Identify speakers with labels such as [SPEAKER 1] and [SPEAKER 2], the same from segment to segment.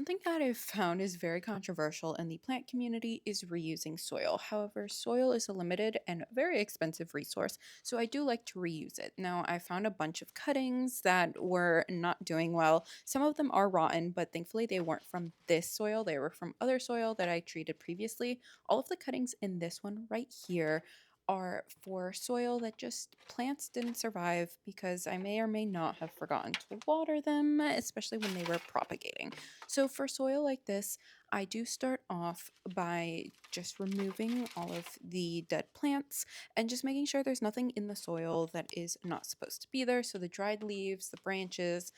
[SPEAKER 1] Something that I've found is very controversial in the plant community is reusing soil. However, soil is a limited and very expensive resource, so I do like to reuse it. Now, I found a bunch of cuttings that were not doing well. Some of them are rotten, but thankfully they weren't from this soil. They were from other soil that I treated previously. All of the cuttings in this one right here are for soil that just plants didn't survive because I may or may not have forgotten to water them, especially when they were propagating. So for soil like this, I do start off by just removing all of the dead plants and just making sure there's nothing in the soil that is not supposed to be there. So the dried leaves, the branches,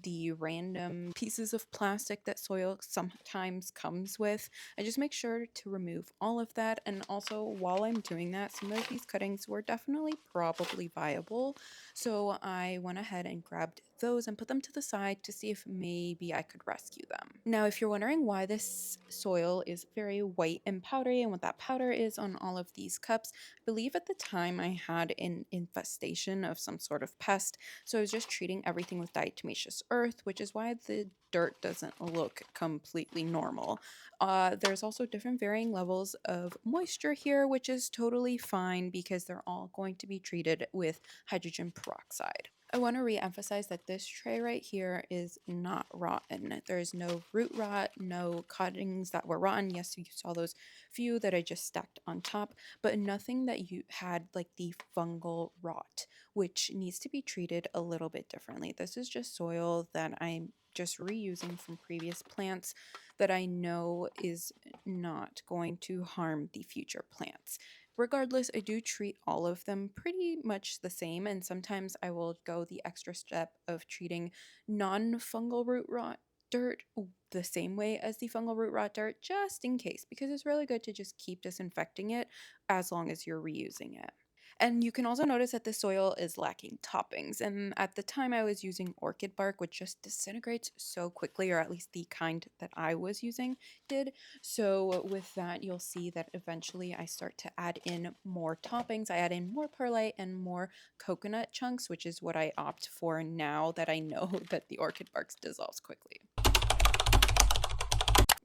[SPEAKER 1] the random pieces of plastic that soil sometimes comes with. I just make sure to remove all of that. And also, while I'm doing that, some of these cuttings were definitely probably viable. So I went ahead and grabbed those and put them to the side to see if maybe I could rescue them. Now, if you're wondering why this soil is very white and powdery and what that powder is on all of these cups, I believe at the time I had an infestation of some sort of pest. So I was just treating everything with diatomaceous earth, which is why the dirt doesn't look completely normal. There's also different varying levels of moisture here, which is totally fine because they're all going to be treated with hydrogen peroxide. I want to re-emphasize that this tray right here is not rotten. There's no root rot, no cuttings that were rotten. Yes, you saw those few that I just stacked on top, but nothing that you had like the fungal rot, which needs to be treated a little bit differently. This is just soil that I'm just reusing from previous plants that I know is not going to harm the future plants. Regardless, I do treat all of them pretty much the same, and sometimes I will go the extra step of treating non-fungal root rot dirt the same way as the fungal root rot dirt, just in case, because it's really good to just keep disinfecting it as long as you're reusing it. And you can also notice that the soil is lacking toppings. And at the time, I was using orchid bark, which just disintegrates so quickly, or at least the kind that I was using did. So with that, you'll see that eventually I start to add in more toppings. I add in more perlite and more coconut chunks, which is what I opt for now that I know that the orchid bark dissolves quickly.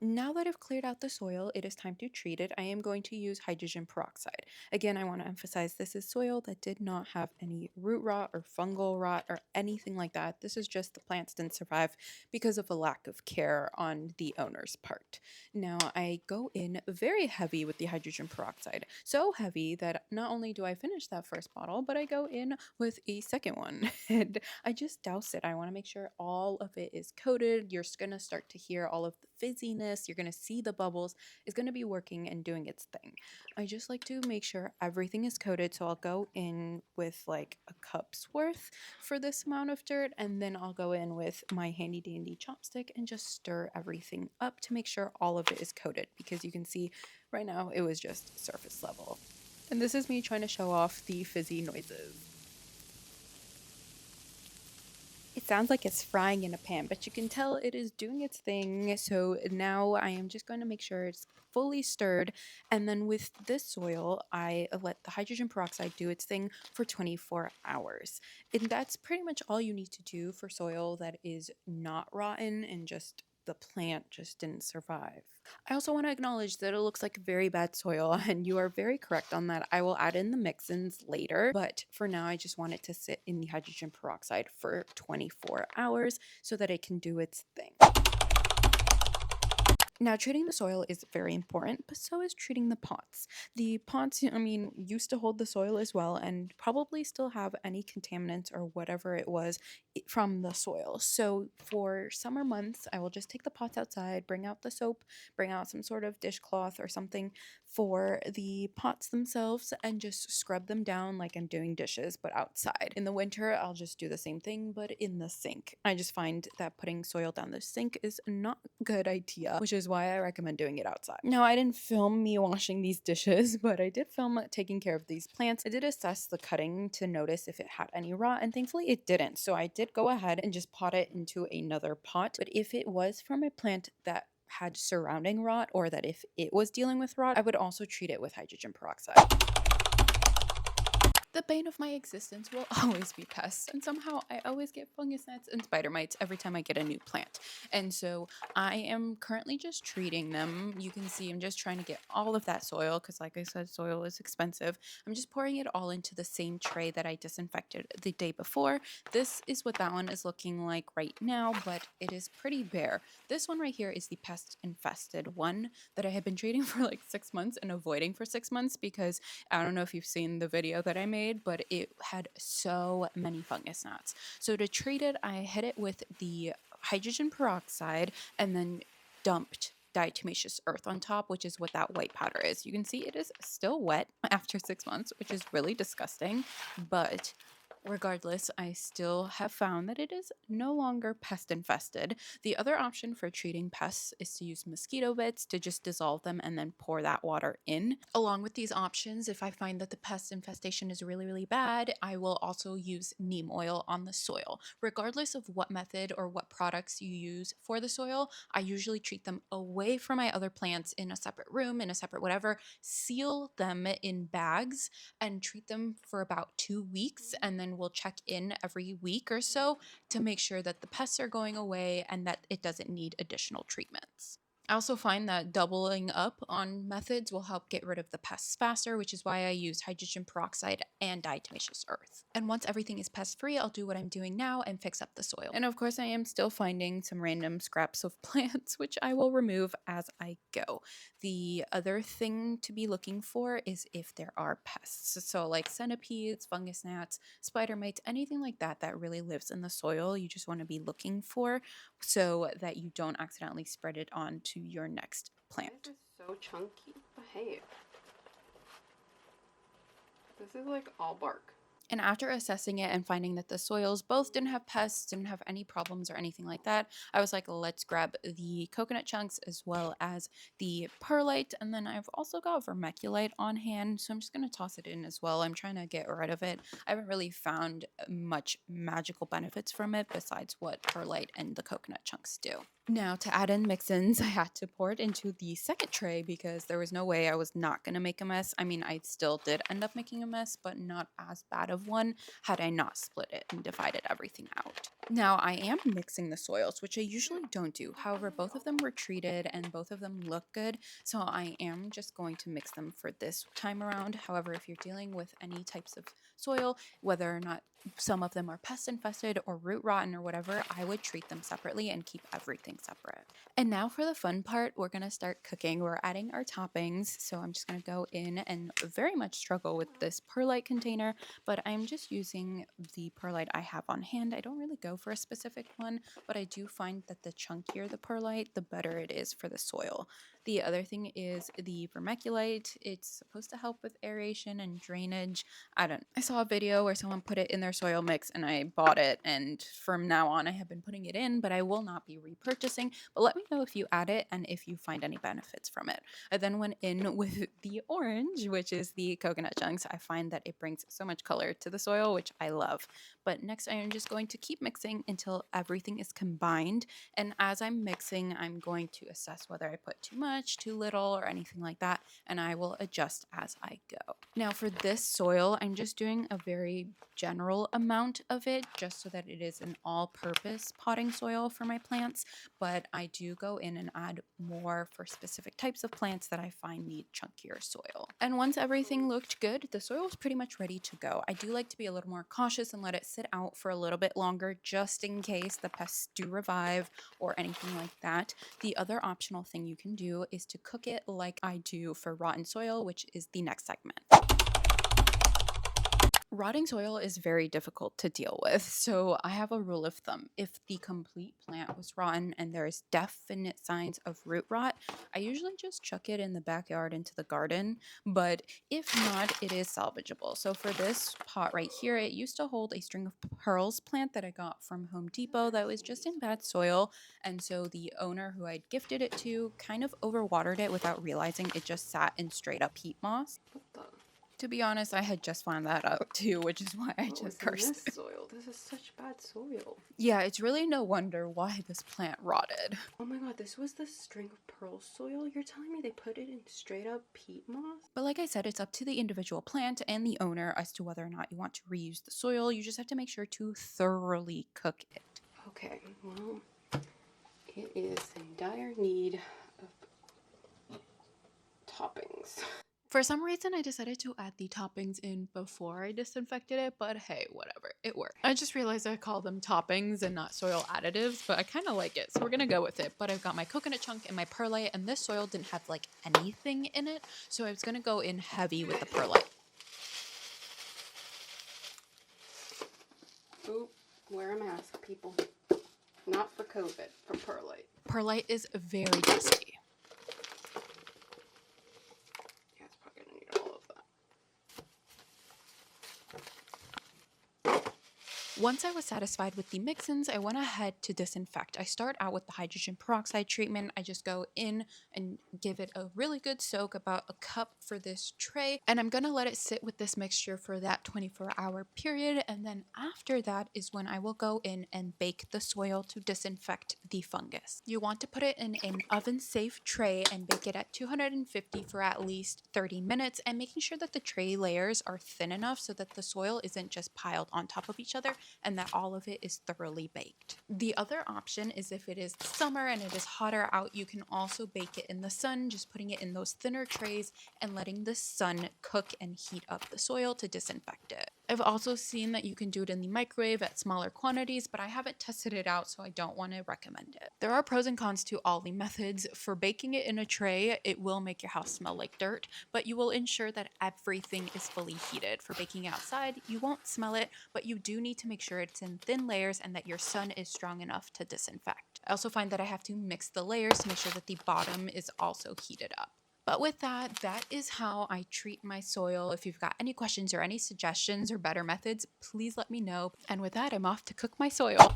[SPEAKER 1] Now that I've cleared out the soil, it is time to treat it. I am going to use hydrogen peroxide. Again, I want to emphasize this is soil that did not have any root rot or fungal rot or anything like that. This is just the plants didn't survive because of a lack of care on the owner's part. Now, I go in very heavy with the hydrogen peroxide. So heavy that not only do I finish that first bottle, but I go in with a second one. And I just douse it. I want to make sure all of it is coated. You're going to start to hear all of the fizziness. You're going to see the bubbles. It's going to be working and doing its thing. I just like to make sure everything is coated. So I'll go in with like a cup's worth for this amount of dirt. And then I'll go in with my handy dandy chopstick and just stir everything up to make sure all of it is coated. Because you can see right now it was just surface level. And this is me trying to show off the fizzy noises. It sounds like it's frying in a pan, but you can tell it is doing its thing. So now I am just going to make sure it's fully stirred. And then with this soil, I let the hydrogen peroxide do its thing for 24 hours. And that's pretty much all you need to do for soil that is not rotten and just the plant just didn't survive. I also want to acknowledge that it looks like very bad soil, and you are very correct on that. I will add in the mix-ins later, but for now, I just want it to sit in the hydrogen peroxide for 24 hours so that it can do its thing. Now, treating the soil is very important, but so is treating the pots. The pots, I mean, used to hold the soil as well and probably still have any contaminants or whatever it was from the soil. So for summer months, I will just take the pots outside, bring out the soap, bring out some sort of dishcloth or something for the pots themselves and just scrub them down like I'm doing dishes, but outside. In the winter, I'll just do the same thing, but in the sink. I just find that putting soil down the sink is not a good idea, which is why I recommend doing it outside. Now, I didn't film me washing these dishes, but I did film taking care of these plants. I did assess the cutting to notice if it had any rot, and thankfully it didn't. So I did go ahead and just pot it into another pot. But if it was from a plant that had surrounding rot, or that if it was dealing with rot, I would also treat it with hydrogen peroxide. The bane of my existence will always be pests, and somehow I always get fungus gnats and spider mites every time I get a new plant. And so I am currently just treating them. You can see I'm just trying to get all of that soil because, like I said, soil is expensive. I'm just pouring it all into the same tray that I disinfected the day before. This is what that one is looking like right now, but it is pretty bare. This one right here is the pest infested one that I had been treating for like 6 months and avoiding for 6 months because I don't know if you've seen the video that I made, but it had so many fungus gnats. So to treat it, I hit it with the hydrogen peroxide and then dumped diatomaceous earth on top, which is what that white powder is. You can see it is still wet after 6 months, which is really disgusting, but regardless, I still have found that it is no longer pest infested. The other option for treating pests is to use mosquito bits to just dissolve them and then pour that water in. Along with these options, if I find that the pest infestation is really, really bad, I will also use neem oil on the soil. Regardless of what method or what products you use for the soil, I usually treat them away from my other plants in a separate room, in a separate whatever, seal them in bags and treat them for about 2 weeks. And then we'll check in every week or so to make sure that the pests are going away and that it doesn't need additional treatments. I also find that doubling up on methods will help get rid of the pests faster, which is why I use hydrogen peroxide and diatomaceous earth. And once everything is pest free, I'll do what I'm doing now and fix up the soil. And of course, I am still finding some random scraps of plants, which I will remove as I go. The other thing to be looking for is if there are pests. So, like centipedes, fungus gnats, spider mites, anything like that that really lives in the soil, you just want to be looking for so that you don't accidentally spread it on to your next plant.
[SPEAKER 2] This is so chunky. But hey, this is like all bark.
[SPEAKER 1] And after assessing it and finding that the soils both didn't have pests, didn't have any problems or anything like that, I was like, let's grab the coconut chunks as well as the perlite. And then I've also got vermiculite on hand. So I'm just going to toss it in as well. I'm trying to get rid of it. I haven't really found much magical benefits from it besides what perlite and the coconut chunks do. Now, to add in mix-ins, I had to pour it into the second tray because there was no way I was not going to make a mess. I mean, I still did end up making a mess, but not as bad of one had I not split it and divided everything out. Now, I am mixing the soils, which I usually don't do. However, both of them were treated and both of them look good, so I am just going to mix them for this time around. However, if you're dealing with any types of soil, whether or not some of them are pest infested or root rotten or whatever, I would treat them separately and keep everything separate. And now for the fun part, we're going to start cooking. We're adding our toppings. So I'm just going to go in and very much struggle with this perlite container, but I'm just using the perlite I have on hand. I don't really go for a specific one, but I do find that the chunkier the perlite, the better it is for the soil. The other thing is the vermiculite. It's supposed to help with aeration and drainage. I saw a video where someone put it in their soil mix and I bought it, and from now on I have been putting it in, but I will not be repurchasing. But let me know if you add it and if you find any benefits from it. I then went in with the orange, which is the coconut chunks. I find that it brings so much color to the soil, which I love. But next I am just going to keep mixing until everything is combined, and as I'm mixing, I'm going to assess whether I put too much, too little, or anything like that, and I will adjust as I go. Now for this soil, I'm just doing a very general amount of it just so that it is an all-purpose potting soil for my plants, but I do go in and add more for specific types of plants that I find need chunkier soil. And once everything looked good, the soil was pretty much ready to go. I do like to be a little more cautious and let it sit out for a little bit longer just in case the pests do revive or anything like that. The other optional thing you can do is to cook it like I do for rotten soil, which is the next segment. Rotting soil is very difficult to deal with, so I have a rule of thumb. If the complete plant was rotten and there is definite signs of root rot, I usually just chuck it in the backyard into the garden, but if not, it is salvageable. So for this pot right here, it used to hold a string of pearls plant that I got from Home Depot that was just in bad soil, and so the owner who I'd gifted it to kind of overwatered it without realizing it just sat in straight up peat moss.
[SPEAKER 2] What the?
[SPEAKER 1] To be honest, I had just found that out too, which is why I
[SPEAKER 2] What was
[SPEAKER 1] just
[SPEAKER 2] in
[SPEAKER 1] cursed
[SPEAKER 2] this
[SPEAKER 1] it.
[SPEAKER 2] soil? This is such bad soil.
[SPEAKER 1] Yeah, it's really no wonder why this plant rotted.
[SPEAKER 2] Oh my god, this was the string of pearl soil? You're telling me they put it in straight up peat moss?
[SPEAKER 1] But like I said, it's up to the individual plant and the owner as to whether or not you want to reuse the soil. You just have to make sure to thoroughly cook it.
[SPEAKER 2] Okay, well, it is in dire need of toppings.
[SPEAKER 1] For some reason, I decided to add the toppings in before I disinfected it, but hey, whatever, it worked. I just realized I call them toppings and not soil additives, but I kind of like it, so we're gonna go with it. But I've got my coconut chunk and my perlite, and this soil didn't have like anything in it, so I was gonna go in heavy with the perlite.
[SPEAKER 2] Oop, wear a mask, people. Not for COVID, for perlite.
[SPEAKER 1] Perlite is very dusty.
[SPEAKER 2] Yeah, it's probably gonna need all of that.
[SPEAKER 1] Once I was satisfied with the mix-ins, I went ahead to disinfect. I start out with the hydrogen peroxide treatment. I just go in and give it a really good soak, about a cup for this tray, and I'm gonna let it sit with this mixture for that 24-hour period, and then after that is when I will go in and bake the soil to disinfect the fungus. You want to put it in an oven-safe tray and bake it at 250 for at least 30 minutes, and making sure that the tray layers are thin enough so that the soil isn't just piled on top of each other and that all of it is thoroughly baked. The other option is if it is summer and it is hotter out, you can also bake it in the sun, just putting it in those thinner trays and letting the sun cook and heat up the soil to disinfect it. I've also seen that you can do it in the microwave at smaller quantities, but I haven't tested it out, so I don't want to recommend it. There are pros and cons to all the methods. For baking it in a tray, it will make your house smell like dirt, but you will ensure that everything is fully heated. For baking outside, you won't smell it, but you do need to make sure it's in thin layers and that your sun is strong enough to disinfect. I also find that I have to mix the layers to make sure that the bottom is also heated up. But with that, that is how I treat my soil. If you've got any questions or any suggestions or better methods, please let me know. And with that, I'm off to cook my soil.